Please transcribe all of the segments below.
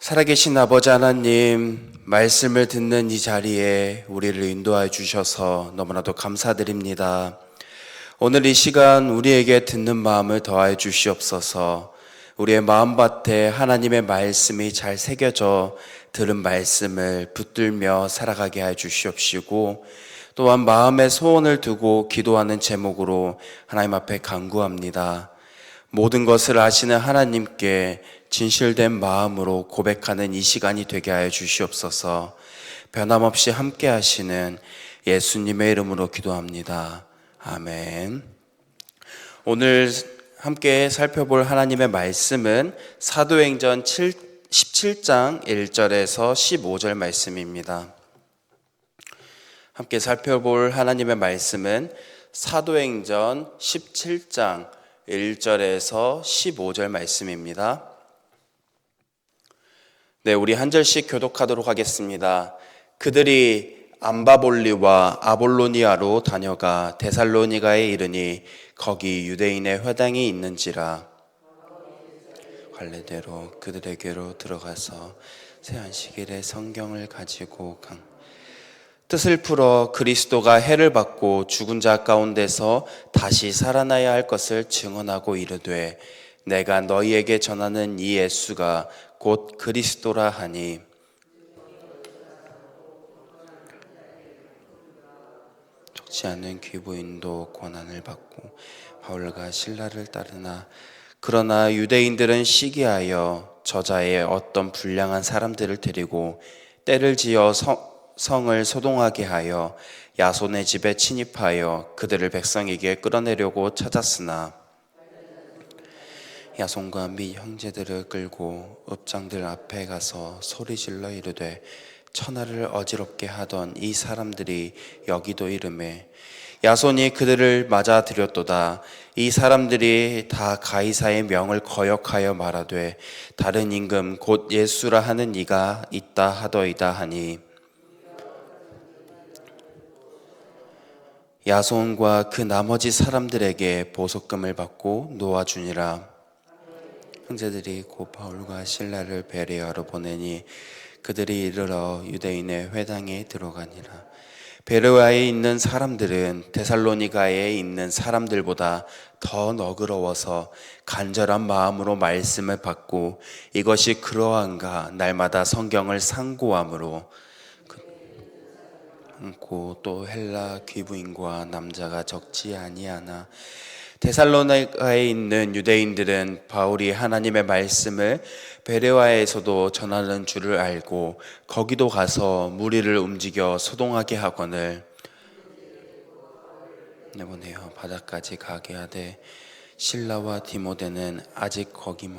살아계신 아버지 하나님, 말씀을 듣는 이 자리에 우리를 인도하여 주셔서 너무나도 감사드립니다. 오늘 이 시간 우리에게 듣는 마음을 더하여 주시옵소서. 우리의 마음밭에 하나님의 말씀이 잘 새겨져 들은 말씀을 붙들며 살아가게 하여 주시옵시고, 또한 마음에 소원을 두고 기도하는 제목으로 하나님 앞에 간구합니다. 모든 것을 아시는 하나님께 진실된 마음으로 고백하는 이 시간이 되게 하여 주시옵소서. 변함없이 함께 하시는 예수님의 이름으로 기도합니다. 아멘. 오늘 함께 살펴볼 하나님의 말씀은 사도행전 17장 1절에서 15절 말씀입니다. 함께 살펴볼 하나님의 말씀은 사도행전 17장 1절에서 15절 말씀입니다. 네, 우리 한 절씩 교독하도록 하겠습니다. 그들이 암바볼리와 아볼로니아로 다녀가 데살로니가에 이르니 거기 유대인의 회당이 있는지라. 관례대로 그들에게로 들어가서 새 안식일에 성경을 가지고 뜻을 풀어 그리스도가 해를 받고 죽은 자 가운데서 다시 살아나야 할 것을 증언하고 이르되 내가 너희에게 전하는 이 예수가 곧 그리스도라 하니 적지 않은 귀부인도 고난을 받고 바울과 실라를 따르나 그러나 유대인들은 시기하여 저자의 어떤 불량한 사람들을 데리고 때를 지어 성을 소동하게 하여 야손의 집에 침입하여 그들을 백성에게 끌어내려고 찾았으나 야손과 및 형제들을 끌고 읍장들 앞에 가서 소리질러 이르되 천하를 어지럽게 하던 이 사람들이 여기도 이르매 야손이 그들을 맞아들였도다. 이 사람들이 다 가이사의 명을 거역하여 말하되 다른 임금 곧 예수라 하는 이가 있다 하더이다 하니 야손과 그 나머지 사람들에게 보석금을 받고 놓아주니라. 형제들이 곧 바울과 실라를 베레아로 보내니 그들이 이르러 유대인의 회당에 들어가니라. 베레아에 있는 사람들은 데살로니가에 있는 사람들보다 더 너그러워서 간절한 마음으로 말씀을 받고 이것이 그러한가 날마다 성경을 상고함으로 또 헬라 귀부인과 남자가 적지 아니하나 데살로니가에 있는 유대인들은 바울이 하나님의 말씀을 베레아에서도 전하는 줄을 알고 거기도 가서 무리를 움직여 소동하게 하거늘 내보내어 바다까지 가게 하되 실라와 디모데는 아직 거기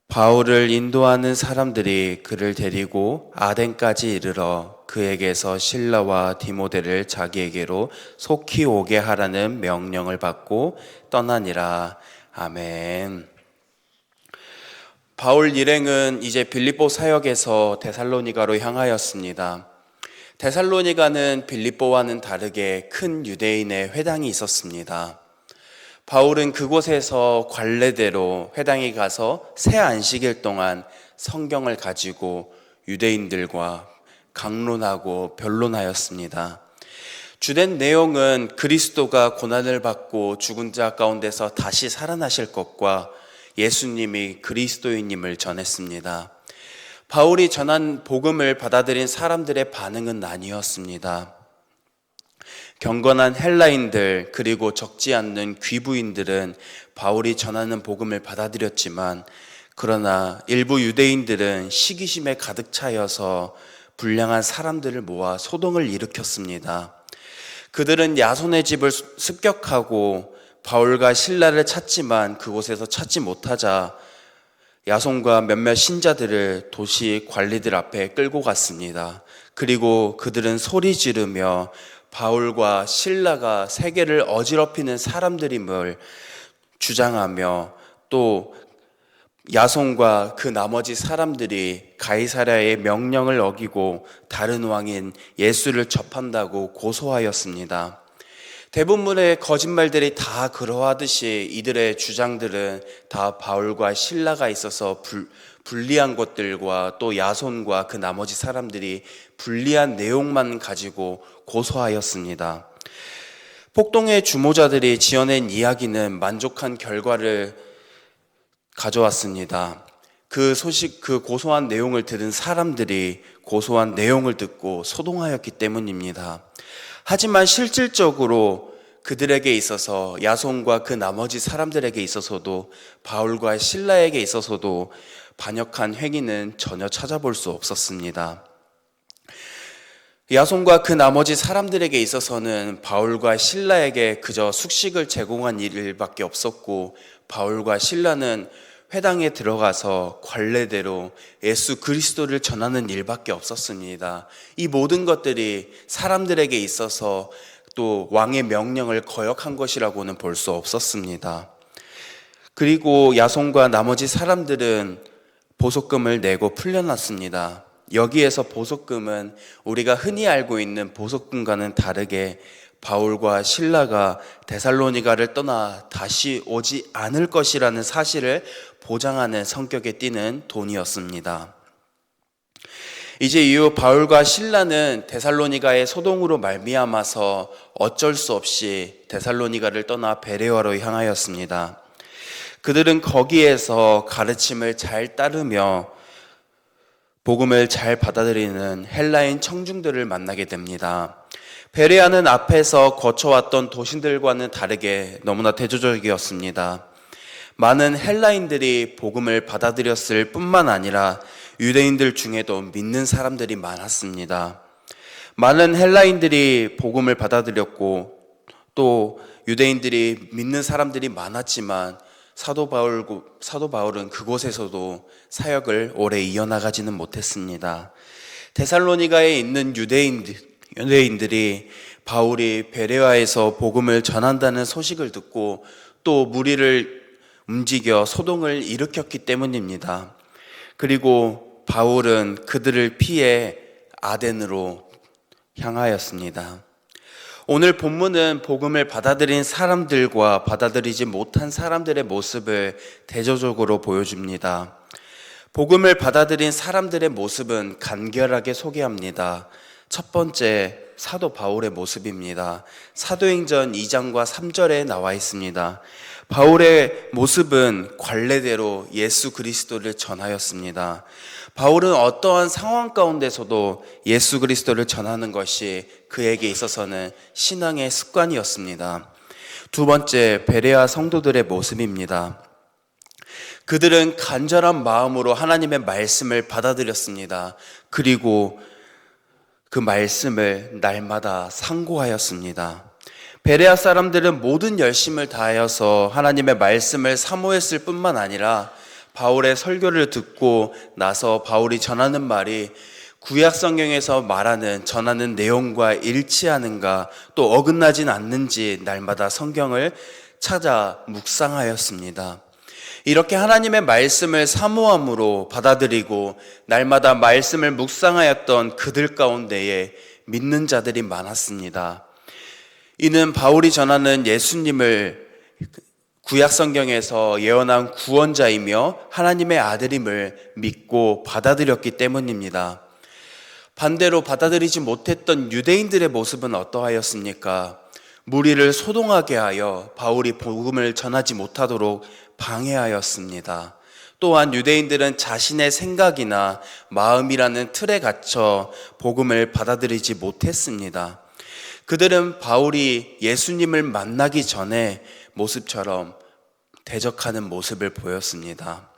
바울을 인도하는 사람들이 그를 데리고 아덴까지 이르러 그에게서 실라와 디모데를 자기에게로 속히 오게 하라는 명령을 받고 떠나니라. 아멘. 바울 일행은 이제 빌립보 사역에서 데살로니가로 향하였습니다. 데살로니가는 빌립보와는 다르게 큰 유대인의 회당이 있었습니다. 바울은 그곳에서 관례대로 회당에 가서 새 안식일 동안 성경을 가지고 유대인들과 강론하고 변론하였습니다. 주된 내용은 그리스도가 고난을 받고 죽은 자 가운데서 다시 살아나실 것과 예수님이 그리스도인임을 전했습니다. 바울이 전한 복음을 받아들인 사람들의 반응은 아니었습니다. 경건한 헬라인들 그리고 적지 않는 귀부인들은 바울이 전하는 복음을 받아들였지만 그러나 일부 유대인들은 시기심에 가득 차여서 불량한 사람들을 모아 소동을 일으켰습니다. 그들은 야손의 집을 습격하고 바울과 실라를 찾지만 그곳에서 찾지 못하자 야손과 몇몇 신자들을 도시 관리들 앞에 끌고 갔습니다. 그리고 그들은 소리 지르며 바울과 실라가 세계를 어지럽히는 사람들임을 주장하며 또 야손과 그 나머지 사람들이 가이사랴의 명령을 어기고 다른 왕인 예수를 접한다고 고소하였습니다. 대부분의 거짓말들이 다 그러하듯이 이들의 주장들은 다 바울과 실라가 있어서 불리한 것들과 또 야손과 그 나머지 사람들이 불리한 내용만 가지고 고소하였습니다. 폭동의 주모자들이 지어낸 이야기는 만족한 결과를 가져왔습니다. 그 고소한 내용을 들은 사람들이 고소한 내용을 듣고 소동하였기 때문입니다. 하지만 실질적으로 그들에게 있어서, 야손과 그 나머지 사람들에게 있어서도, 바울과 실라에게 있어서도 반역한 행위는 전혀 찾아볼 수 없었습니다. 야손과 그 나머지 사람들에게 있어서는 바울과 실라에게 그저 숙식을 제공한 일밖에 없었고, 바울과 실라는 회당에 들어가서 관례대로 예수 그리스도를 전하는 일밖에 없었습니다. 이 모든 것들이 사람들에게 있어서 또 왕의 명령을 거역한 것이라고는 볼 수 없었습니다. 그리고 야손과 나머지 사람들은 보석금을 내고 풀려났습니다. 여기에서 보석금은 우리가 흔히 알고 있는 보석금과는 다르게 바울과 실라가 데살로니가를 떠나 다시 오지 않을 것이라는 사실을 보장하는 성격에 띠는 돈이었습니다. 이제 이후 바울과 실라는 데살로니가의 소동으로 말미암아서 어쩔 수 없이 데살로니가를 떠나 베레아로 향하였습니다. 그들은 거기에서 가르침을 잘 따르며 복음을 잘 받아들이는 헬라인 청중들을 만나게 됩니다. 베레아는 앞에서 거쳐왔던 도시들과는 다르게 너무나 대조적이었습니다. 많은 헬라인들이 복음을 받아들였을 뿐만 아니라 유대인들 중에도 믿는 사람들이 많았습니다. 많은 헬라인들이 복음을 받아들였고 또 유대인들이 믿는 사람들이 많았지만 사도 바울은 그곳에서도 사역을 오래 이어나가지는 못했습니다. 데살로니가에 있는 유대인들이 바울이 베레아에서 복음을 전한다는 소식을 듣고 또 무리를 움직여 소동을 일으켰기 때문입니다. 그리고 바울은 그들을 피해 아덴으로 향하였습니다. 오늘 본문은 복음을 받아들인 사람들과 받아들이지 못한 사람들의 모습을 대조적으로 보여줍니다. 복음을 받아들인 사람들의 모습은 간결하게 소개합니다. 첫 번째, 사도 바울의 모습입니다. 사도행전 2장과 3절에 나와 있습니다. 바울의 모습은 관례대로 예수 그리스도를 전하였습니다. 바울은 어떠한 상황 가운데서도 예수 그리스도를 전하는 것이 그에게 있어서는 신앙의 습관이었습니다. 두 번째, 베레아 성도들의 모습입니다. 그들은 간절한 마음으로 하나님의 말씀을 받아들였습니다. 그리고 그 말씀을 날마다 상고하였습니다. 베레아 사람들은 모든 열심을 다하여서 하나님의 말씀을 사모했을 뿐만 아니라 바울의 설교를 듣고 나서 바울이 전하는 말이 구약 성경에서 전하는 내용과 일치하는가 또 어긋나진 않는지 날마다 성경을 찾아 묵상하였습니다. 이렇게 하나님의 말씀을 사모함으로 받아들이고 날마다 말씀을 묵상하였던 그들 가운데에 믿는 자들이 많았습니다. 이는 바울이 전하는 예수님을 구약 성경에서 예언한 구원자이며 하나님의 아들임을 믿고 받아들였기 때문입니다. 반대로 받아들이지 못했던 유대인들의 모습은 어떠하였습니까? 무리를 소동하게 하여 바울이 복음을 전하지 못하도록 방해하였습니다. 또한 유대인들은 자신의 생각이나 마음이라는 틀에 갇혀 복음을 받아들이지 못했습니다. 그들은 바울이 예수님을 만나기 전에 모습처럼 대적하는 모습을 보였습니다.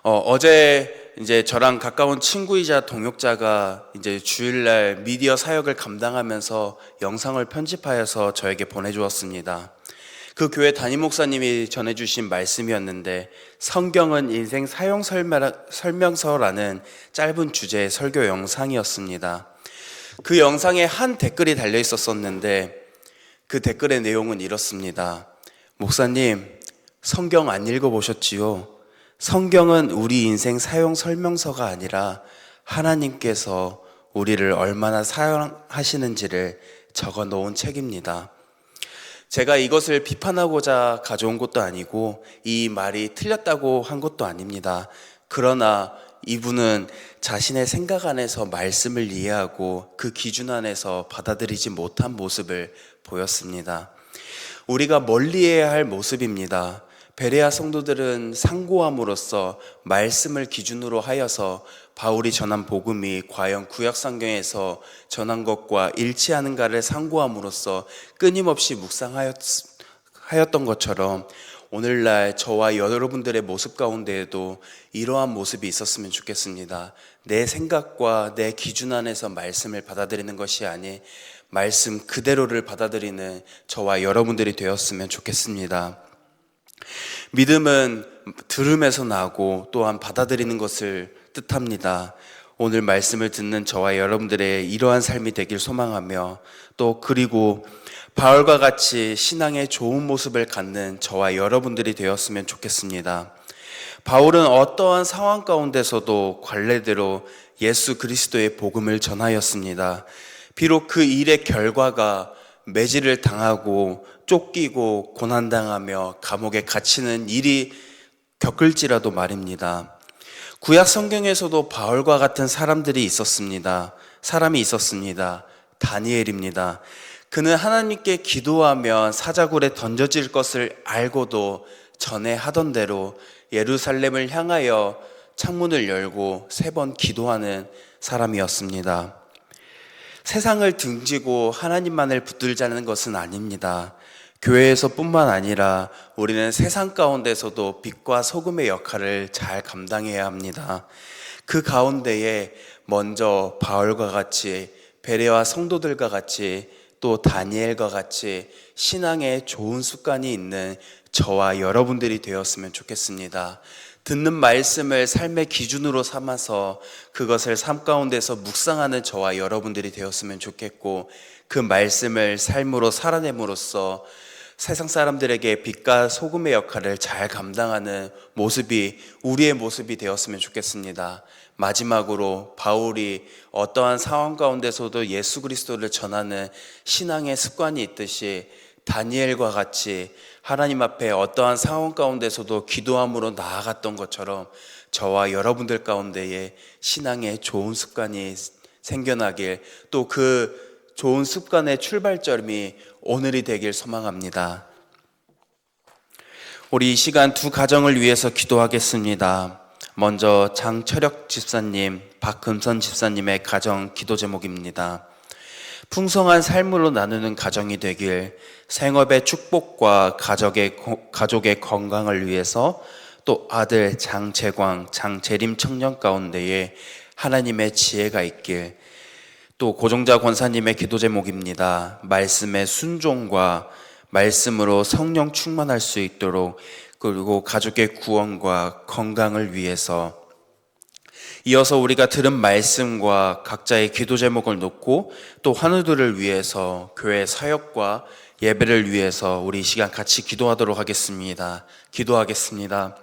어제 이제 저랑 가까운 친구이자 동역자가 이제 주일날 미디어 사역을 감당하면서 영상을 편집하여서 저에게 보내주었습니다. 그 교회 담임 목사님이 전해주신 말씀이었는데 성경은 인생 사용 설명서라는 짧은 주제의 설교 영상이었습니다. 그 영상에 한 댓글이 달려 있었는데 그 댓글의 내용은 이렇습니다. 목사님, 성경 안 읽어보셨지요? 성경은 우리 인생 사용 설명서가 아니라 하나님께서 우리를 얼마나 사랑하시는지를 적어 놓은 책입니다. 제가 이것을 비판하고자 가져온 것도 아니고 이 말이 틀렸다고 한 것도 아닙니다. 그러나 이분은 자신의 생각 안에서 말씀을 이해하고 그 기준 안에서 받아들이지 못한 모습을 보였습니다. 우리가 멀리해야 할 모습입니다. 베레아 성도들은 상고함으로써 말씀을 기준으로 하여서 바울이 전한 복음이 과연 구약 성경에서 전한 것과 일치하는가를 상고함으로써 끊임없이 묵상하였던 것처럼 오늘날 저와 여러분들의 모습 가운데에도 이러한 모습이 있었으면 좋겠습니다. 내 생각과 내 기준 안에서 말씀을 받아들이는 것이 아닌 말씀 그대로를 받아들이는 저와 여러분들이 되었으면 좋겠습니다. 믿음은 들음에서 나고 또한 받아들이는 것을 뜻합니다. 오늘 말씀을 듣는 저와 여러분들의 이러한 삶이 되길 소망하며 또 그리고 바울과 같이 신앙의 좋은 모습을 갖는 저와 여러분들이 되었으면 좋겠습니다. 바울은 어떠한 상황 가운데서도 관례대로 예수 그리스도의 복음을 전하였습니다. 비록 그 일의 결과가 매질을 당하고 쫓기고 고난당하며 감옥에 갇히는 일이 겪을지라도 말입니다. 구약 성경에서도 바울과 같은 사람이 있었습니다. 다니엘입니다. 그는 하나님께 기도하면 사자굴에 던져질 것을 알고도 전에 하던 대로 예루살렘을 향하여 창문을 열고 3번 기도하는 사람이었습니다. 세상을 등지고 하나님만을 붙들자는 것은 아닙니다. 교회에서 뿐만 아니라 우리는 세상 가운데서도 빛과 소금의 역할을 잘 감당해야 합니다. 그 가운데에 먼저 바울과 같이 베레아 성도들과 같이 또 다니엘과 같이 신앙에 좋은 습관이 있는 저와 여러분들이 되었으면 좋겠습니다. 듣는 말씀을 삶의 기준으로 삼아서 그것을 삶 가운데서 묵상하는 저와 여러분들이 되었으면 좋겠고 그 말씀을 삶으로 살아냄으로써 세상 사람들에게 빛과 소금의 역할을 잘 감당하는 모습이 우리의 모습이 되었으면 좋겠습니다. 마지막으로 바울이 어떠한 상황 가운데서도 예수 그리스도를 전하는 신앙의 습관이 있듯이 다니엘과 같이 하나님 앞에 어떠한 상황 가운데서도 기도함으로 나아갔던 것처럼 저와 여러분들 가운데에 신앙의 좋은 습관이 생겨나길 또 그 좋은 습관의 출발점이 오늘이 되길 소망합니다. 우리 이 시간 두 가정을 위해서 기도하겠습니다. 먼저 장철혁 집사님, 박금선 집사님의 가정 기도 제목입니다. 풍성한 삶으로 나누는 가정이 되길, 생업의 축복과 가족의 건강을 위해서 또 아들 장재광, 장재림 청년 가운데에 하나님의 지혜가 있길, 또 고종자 권사님의 기도 제목입니다. 말씀의 순종과 말씀으로 성령 충만할 수 있도록, 그리고 가족의 구원과 건강을 위해서. 이어서 우리가 들은 말씀과 각자의 기도 제목을 놓고 또 환우들을 위해서 교회 사역과 예배를 위해서 우리 이 시간 같이 기도하도록 하겠습니다. 기도하겠습니다.